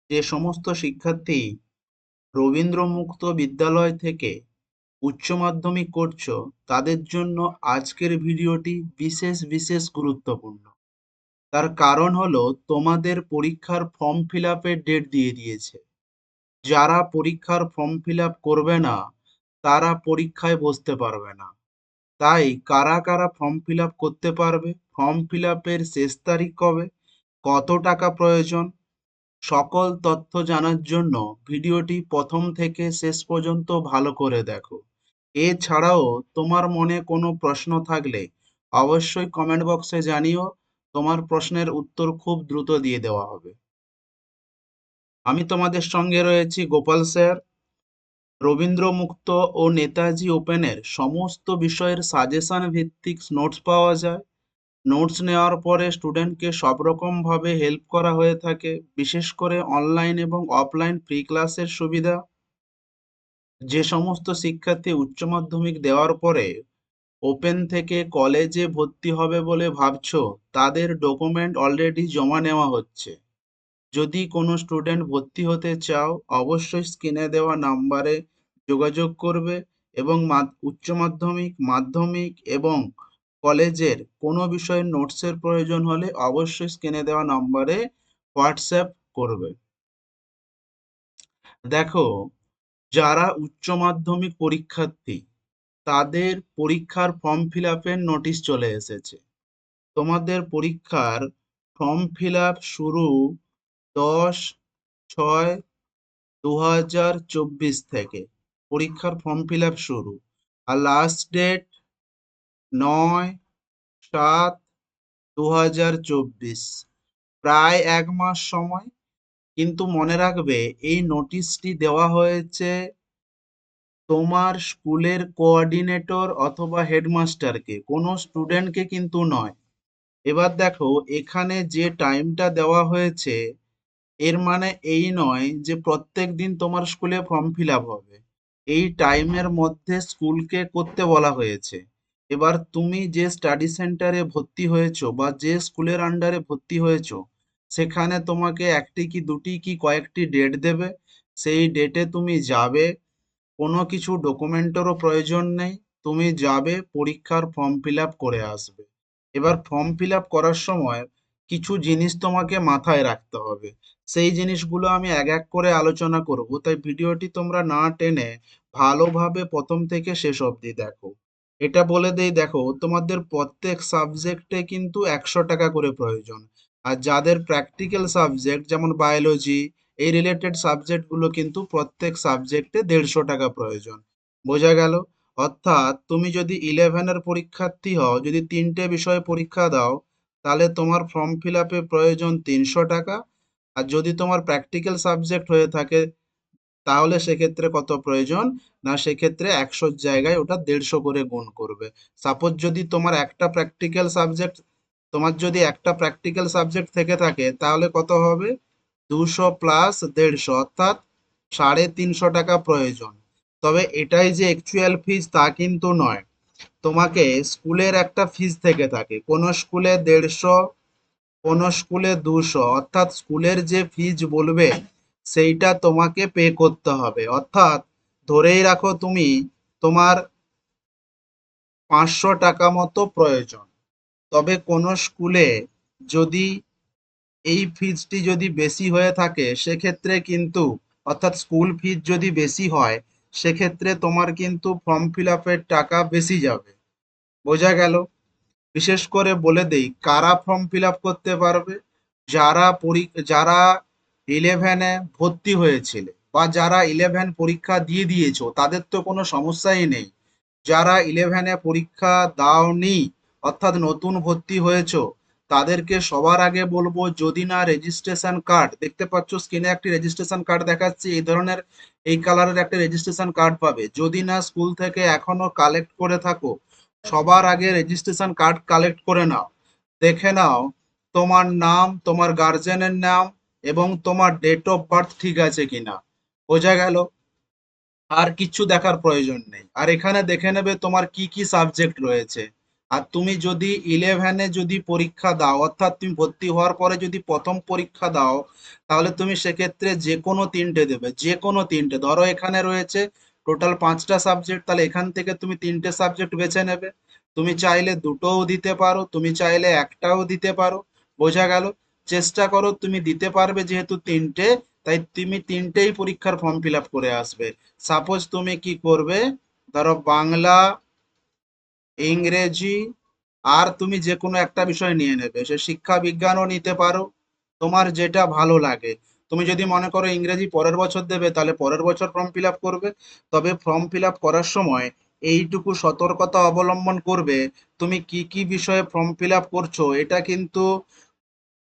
যে সমস্ত শিক্ষার্থী রবীন্দ্র মুক্ত বিদ্যালয় থেকে উচ্চ মাধ্যমিক করছো তাদের জন্য আজকের ভিডিওটি বিশেষ বিশেষ গুরুত্বপূর্ণ। তার কারণ হলো তোমাদের পরীক্ষার ফর্ম ফিল আপের ডেট দিয়ে দিয়েছে। যারা পরীক্ষার ফর্ম ফিল আপ করবে না তারা পরীক্ষায় বসতে পারবে না। তাই কারা কারা ফর্ম ফিল আপ করতে পারবে, ফর্ম ফিল আপের শেষ তারিখ কবে, কত টাকা প্রয়োজন, সকল তথ্য জানার জন্য ভিডিওটি প্রথম থেকে শেষ পর্যন্ত ভালো করে দেখো। এছাড়াও তোমার মনে কোনো প্রশ্ন থাকলে অবশ্যই কমেন্ট বক্সে জানিও, তোমার প্রশ্নের উত্তর খুব দ্রুত দিয়ে দেওয়া হবে। আমি তোমাদের সঙ্গে রয়েছি গোপাল স্যার। রবীন্দ্র মুক্ত ও নেতাজি ওপেনের সমস্ত বিষয়ের সাজেশন ভিত্তিক নোটস পাওয়া যায়। নোটস নেওয়ার পরে স্টুডেন্টকে সব রকমভাবে হেল্প করা হয়ে থাকে, বিশেষ করে অনলাইন এবং অফলাইন ফ্রি ক্লাসের সুবিধা। যে সমস্ত শিক্ষার্থী উচ্চ মাধ্যমিক দেওয়ার পরে ওপেন থেকে কলেজে ভর্তি হবে বলে ভাবছো, তাদের ডকুমেন্ট অলরেডি জমা নেওয়া হচ্ছে। যদি কোনো স্টুডেন্ট ভর্তি হতে চাও অবশ্যই স্ক্রিনে দেওয়া নাম্বারে যোগাযোগ করবে এবং উচ্চ মাধ্যমিক, মাধ্যমিক এবং কলেজের কোনো বিষয়ের নোটসের প্রয়োজন হলে অবশ্যই স্ক্রিনে দেওয়া নাম্বারে হোয়াটসঅ্যাপ করবে। দেখো, যারা উচ্চ মাধ্যমিক পরীক্ষার্থী তাদের পরীক্ষার ফর্ম ফিল আপের নোটিশ চলে এসেছে। তোমাদের পরীক্ষার ফর্ম ফিল আপ শুরু 10/6/2024 থেকে পরীক্ষার ফর্ম ফিল আপ শুরু, আর লাস্ট ডেট 9/7/2024। প্রায় 1 মাস সময়। কিন্তু মনে রাখবে এই নোটিশটি দেওয়া হয়েছে তোমার স্কুলের কোঅর্ডিনেটর অথবা হেডমাস্টারকে, কোনো স্টুডেন্টকে কিন্তু নয়। এবার দেখো, এখানে যে টাইমটা দেওয়া হয়েছে এর মানে এই নয় যে প্রত্যেক দিন তোমার স্কুলে ফর্ম ফিল আপ হবে। এই টাইমের মধ্যে স্কুলকে করতে বলা হয়েছে। এবার তুমি যে স্টাডি সেন্টারে ভর্তি হয়েছো বা যে স্কুলের আন্ডারে ভর্তি হয়েছো সেখানে তোমাকে একটি কি দুটি কি কয়েকটি ডেট দেবে। সেই ডেটে তুমি যাবে, কোনো কিছু ডকুমেন্টেরও প্রয়োজন নেই। তুমি যাবে, পরীক্ষার ফর্ম ফিল আপ করে আসবে। এবার ফর্ম ফিল আপ করার সময় কিছু জিনিস তোমাকে মাথায় রাখতে হবে। সেই জিনিসগুলো আমি এক এক করে আলোচনা করব, তাই ভিডিওটি তোমরা না টেনে ভালোভাবে প্রথম থেকে শেষ অবধি দেখো। এটা বলে দেই, দেখো তোমাদের প্রত্যেক সাবজেক্টে কিন্তু 100 টাকা করে প্রয়োজন। আর যাদের প্র্যাকটিক্যাল সাবজেক্ট যেমন বায়োলজি, এই রিলেটেড সাবজেক্টগুলো কিন্তু প্রত্যেক সাবজেক্টে 150 টাকা প্রয়োজন। বোঝা গেল? অর্থাৎ তুমি যদি 11-এর পরীক্ষার্থী হও, যদি 3টে বিষয়ে পরীক্ষা দাও, তাহলে তোমার ফর্ম ফিল আপে প্রয়োজন 300 টাকা। আর যদি তোমার প্র্যাকটিক্যাল সাবজেক্ট হয়ে থাকে তাহলে সেক্ষেত্রে কত প্রয়োজন, না সেক্ষেত্রে 100-র জায়গায় ওটা 150 করে গুণ করবে। সাপোজ যদি তোমার যদি একটা প্র্যাকটিক্যাল সাবজেক্ট থেকে থাকে তাহলে কত হবে, 200 প্লাস 150 অর্থাৎ 350 টাকা প্রয়োজন। তবে এটাই যে অ্যাকচুয়াল ফিজ তা কিন্তু নয়। তোমাকে স্কুলের একটা ফিজ থেকে থাকে, কোনো স্কুলে 150, কোনো স্কুলে 200, অর্থাৎ স্কুলের যে ফিজ বলবে সেইটা তোমাকে পে করতে হবে। অর্থাৎ ধরেই রাখো তুমি তোমার 500 টাকা মতো প্রয়োজন। তবে কোনো স্কুলে যদি এই ফিজটি যদি বেশি হয়ে থাকে সেক্ষেত্রে কিন্তু, অর্থাৎ স্কুল ফিজ যদি বেশি হয় সেক্ষেত্রে তোমার কিন্তু ফর্ম ফিল আপের টাকা বেশি যাবে। বোঝা গেল? বিশেষ করে বলে দেই কারা ফর্ম ফিল আপ করতে পারবে। যারা 11-এ ভর্তি হয়েছিলে বা যারা 11 পরীক্ষা দিয়ে দিয়েছো তাদের তো কোনো সমস্যাই নেই। যারা 11-এ পরীক্ষা দাওনি অর্থাৎ নতুন ভর্তি হয়েছো তাদেরকে সবার আগে বলবো, যদি না রেজিস্ট্রেশন কার্ড দেখতে পাচ্ছ স্ক্রিনে, একটি রেজিস্ট্রেশন কার্ড দেখাচ্ছি, এই ধরনের এই কালারের একটা রেজিস্ট্রেশন কার্ড পাবে। যদি না স্কুল থেকে এখনো কালেক্ট করে থাকো, সবার আগে রেজিস্ট্রেশন কার্ড কালেক্ট করে নাও। দেখে নাও তোমার নাম, তোমার গার্জেনের নাম এবং তোমার ডেট অফ বার্থ ঠিক আছে কিনা। বোঝা গেল? আর কিচ্ছু দেখার প্রয়োজন নেই। আর এখানে দেখে নেবে তোমার কি কি সাবজেক্ট রয়েছে। আর তুমি যদি 11-এ যদি পরীক্ষা দাও, অর্থাৎ তুমি ভর্তি হওয়ার পরে যদি প্রথম পরীক্ষা দাও, তাহলে তুমি সেক্ষেত্রে যে কোনো তিনটে দেবে, যে কোনো তিনটে। ধরো এখানে রয়েছে টোটাল 5টা সাবজেক্ট, তাহলে এখান থেকে তুমি 3টে সাবজেক্ট বেছে নেবে। তুমি চাইলে দুটোও দিতে পারো, তুমি চাইলে একটাও দিতে পারো। বোঝা গেল? চেষ্টা করো তুমি দিতে পারবে, যেহেতু তিনটে, তাই তুমি তিনটেই পরীক্ষার ফর্ম ফিল আপ করে আসবে। সাপোজ তুমি কি করবে, ধরো বাংলা, ইংরেজি, আর তুমি যে কোনো একটা বিষয় নিয়ে নেবে। সে শিক্ষা বিজ্ঞানও নিতে পারো, তোমার যেটা ভালো লাগে। তুমি যদি মনে করো ইংরেজি পরের বছর দেবে, তাহলে পরের বছর ফর্ম ফিল আপ করবে। তবে ফর্ম ফিল আপ করার সময় এইটুকু সতর্কতা অবলম্বন করবে, তুমি কি কি বিষয়ে ফর্ম ফিল আপ করছো, এটা কিন্তু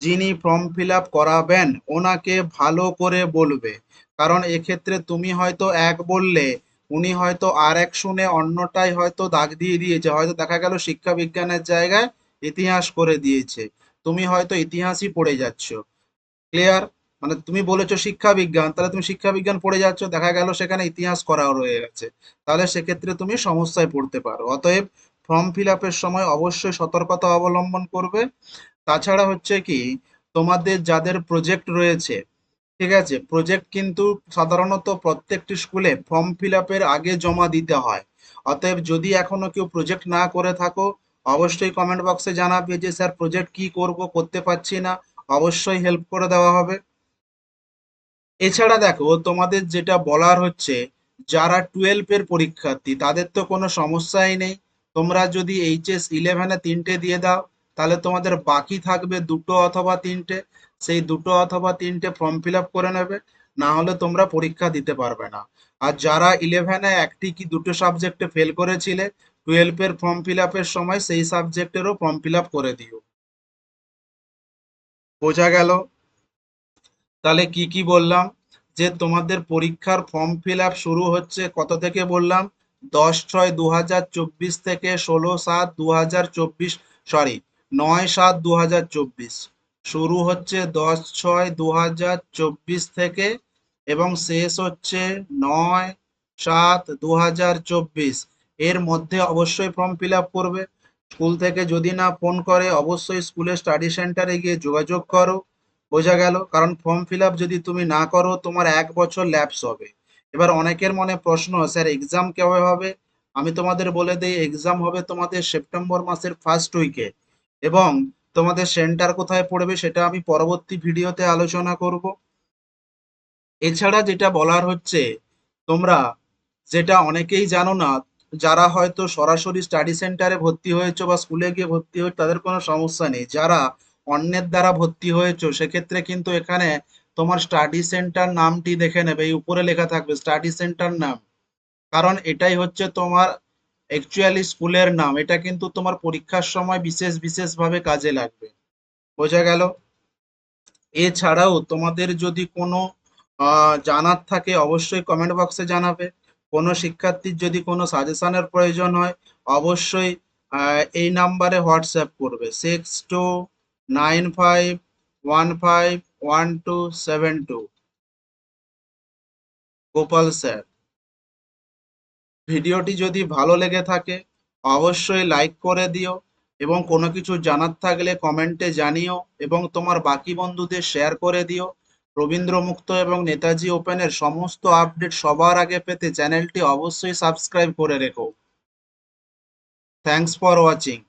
যিনি ফর্ম ফিল আপ করাবেন ওনাকে ভালো করে বলবে। কারণ এক্ষেত্রে তুমি হয়তো এক বললে, উনি হয়তো আর এক শুনে অন্যটাই হয়তো দাগ দিয়ে দিয়েছে, হয়তো দেখা গেল শিক্ষা বিজ্ঞানের জায়গায় ইতিহাস করে দিয়েছে, তুমি হয়তো ইতিহাসই পড়ে যাচ্ছ। ক্লিয়ার? মানে তুমি বলেছো শিক্ষা বিজ্ঞান, তাহলে তুমি শিক্ষা বিজ্ঞান পড়ে যাচ্ছ, দেখা গেল সেখানে ইতিহাস করাও রয়ে গেছে, তাহলে সেক্ষেত্রে তুমি সমস্যায় পড়তে পারো। অতএব ফর্ম ফিল আপের সময় অবশ্যই সতর্কতা অবলম্বন করবে। তাছাড়া হচ্ছে কি, তোমাদের যাদের প্রজেক্ট রয়েছে, ঠিক আছে, প্রজেক্ট কিন্তু সাধারণত প্রত্যেকটি স্কুলে ফর্ম ফিল আপের আগে জমা দিতে হয়। অতএব যদি এখনো কেউ প্রজেক্ট না করে থাকো, অবশ্যই কমেন্ট বক্সে জানাবে যে স্যার প্রজেক্ট কি করব, করতে পারছি না, অবশ্যই হেল্প করে দেওয়া হবে। এছাড়া দেখো, তোমাদের যেটা বলার হচ্ছে, যারা 12 এর পরীক্ষার্থী তাদের তো কোনো সমস্যাই নেই। তোমরা যদি HS 11-এ তিনটে দিয়ে দাও, তাহলে তোমাদের বাকি থাকবে দুটো অথবা তিনটে। সেই দুটো অথবা তিনটে ফর্ম ফিল আপ করে নেবে, না হলে তোমরা পরীক্ষা দিতে পারবে না। আর যারা 11-এ একটি কি দুটো সাবজেক্টে ফেল করেছিলে, 12-এর ফর্ম ফিল আপের সময় সেই সাবজেক্টেরও ফর্ম ফিল আপ করে দিও। বোঝা গেল? তাহলে কি কি বললাম, যে তোমাদের পরীক্ষার ফর্ম ফিল আপ শুরু হচ্ছে কত থেকে বললাম, 10/6/2024 থেকে 16/7/2024, সরি, 9/7/2024 শুরু হচ্ছে, 10/6/2024 থেকে, এবং শেষ হচ্ছে 9/7/2024। এর মধ্যে অবশ্যই ফর্ম ফিল আপ করবে। স্কুল থেকে যদি না ফোন করে, অবশ্যই স্কুলের স্টাডি সেন্টারে গিয়ে যোগাযোগ করো। বোঝা গেল? কারণ ফর্ম ফিল আপ যদি তুমি না করো, তোমার 1 বছর ল্যাপস হবে। এবার অনেকের মনে প্রশ্ন, স্যার এক্সাম কবে হবে? আমি তোমাদের বলে দিই, এক্সাম হবে তোমাদের সেপ্টেম্বর মাসের ফার্স্ট উইকে, এবং তোমাদের সেন্টার কোথায় পড়বে সেটা আমি পরবর্তী ভিডিওতে আলোচনা করব। এছাড়া যেটা বলার হচ্ছে, তোমরা যেটা অনেকেই জানো না, যারা হয়তো সরাসরি স্টাডি সেন্টারে ভর্তি হয়েছো বা স্কুলে গিয়ে ভর্তি হয়েছো, তাদের কোনো সমস্যা নেই। যারা অন্যের দ্বারা ভর্তি হয়েছো, সেক্ষেত্রে কিন্তু এখানে তোমার স্টাডি সেন্টার নামটি দেখে নেবে, এই উপরে লেখা থাকবে স্টাডি সেন্টার নাম। কারণ এটাই হচ্ছে তোমার অ্যাকচুয়ালি স্কুলের নাম, এটা কিন্তু তোমার পরীক্ষার সময় বিশেষ বিশেষভাবে কাজে লাগবে। বোঝা গেল? এছাড়াও তোমাদের যদি কোনো জানার থাকে, অবশ্যই কমেন্ট বক্সে জানাবে। কোনো শিক্ষার্থীর যদি কোনো সাজেশনের প্রয়োজন হয়, অবশ্যই এই নাম্বারে হোয়াটসঅ্যাপ করবে, 6295151272। গোপাল স্যার। ভিডিওটি যদি ভালো লেগে থাকে, অবশ্যই লাইক করে দিও, এবং কোনো কিছু জানার থাকলে কমেন্টে জানিও, এবং তোমার বাকি বন্ধুদের শেয়ার করে দিও। রবীন্দ্র মুক্ত এবং নেতাজি ওপেনের সমস্ত আপডেট সবার আগে পেতে চ্যানেলটি অবশ্যই সাবস্ক্রাইব করে রেখো। Thanks for watching.